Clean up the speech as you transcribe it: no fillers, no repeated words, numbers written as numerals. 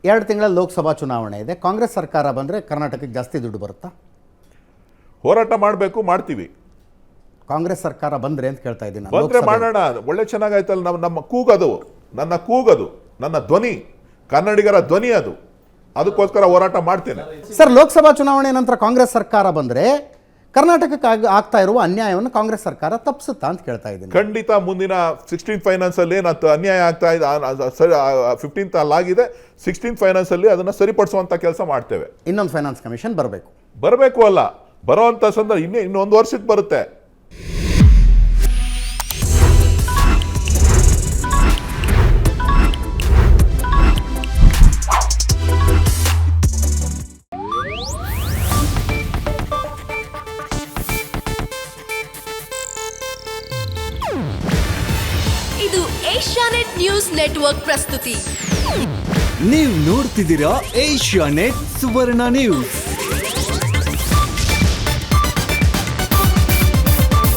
2 ತಿಂಗಳ ಲೋಕಸಭಾ ಚುನಾವಣೆ ಇದೆ. ಕಾಂಗ್ರೆಸ್ ಸರ್ಕಾರ ಬಂದರೆ ಕರ್ನಾಟಕಕ್ಕೆ ಜಾಸ್ತಿ ದುಡ್ಡು ಬರುತ್ತಾ? ಹೋರಾಟ ಮಾಡಬೇಕು, ಮಾಡ್ತೀವಿ. ಕಾಂಗ್ರೆಸ್ ಸರ್ಕಾರ ಬಂದರೆ ಅಂತ ಕೇಳ್ತಾ ಇದ್ದೀನಿ. ಬಂದರೆ ಮಾಡೋಣ, ಒಳ್ಳೆ ಚೆನ್ನಾಗಾಯ್ತಲ್ಲ. ನಮ್ಮ ಕೂಗದು, ನನ್ನ ಕೂಗದು, ನನ್ನ ಧ್ವನಿ, ಕನ್ನಡಿಗರ ಧ್ವನಿ ಅದು. ಅದಕ್ಕೋಸ್ಕರ ಹೋರಾಟ ಮಾಡ್ತೇನೆ. ಸರ್, ಲೋಕಸಭಾ ಚುನಾವಣೆ ನಂತರ ಕಾಂಗ್ರೆಸ್ ಸರ್ಕಾರ ಬಂದರೆ ಕರ್ನಾಟಕಕ್ಕೆ ಆಗ್ತಾ ಇರುವ ಅನ್ಯಾಯವನ್ನು ಕಾಂಗ್ರೆಸ್ ಸರ್ಕಾರ ತಪ್ಪಿಸುತ್ತಾ ಅಂತ ಕೇಳ್ತಾ ಇದ್ದೀನಿ. ಖಂಡಿತ ಮುಂದಿನ 16th ಫೈನಾನ್ಸ್ ಅಲ್ಲಿ ಏನು ಅನ್ಯಾಯ ಆಗ್ತಾ ಇದೆ, 15th ಅಲ್ಲಾಗಿದೆ, 16th ಫೈನಾನ್ಸ್ ಅಲ್ಲಿ ಅದನ್ನ ಸರಿಪಡಿಸುವಂತ ಕೆಲಸ ಮಾಡ್ತೇವೆ. ಇನ್ನೊಂದು ಫೈನಾನ್ಸ್ ಕಮಿಷನ್ ಬರಬೇಕು ಅಲ್ಲ, ಬರೋವಂಥ ಸಂದರ್ಭ ಇನ್ನೊಂದು ವರ್ಷಕ್ಕೆ ಬರುತ್ತೆ. ಇದು ಏಷ್ಯಾನೆಟ್ ನ್ಯೂಸ್ ನೆಟ್ವರ್ಕ್ ಪ್ರಸ್ತುತಿ. ನೀವು ನೋಡ್ತಿದ್ದೀರಾ ಏಷ್ಯಾನೆಟ್ ಸುವರ್ಣ ನ್ಯೂಸ್.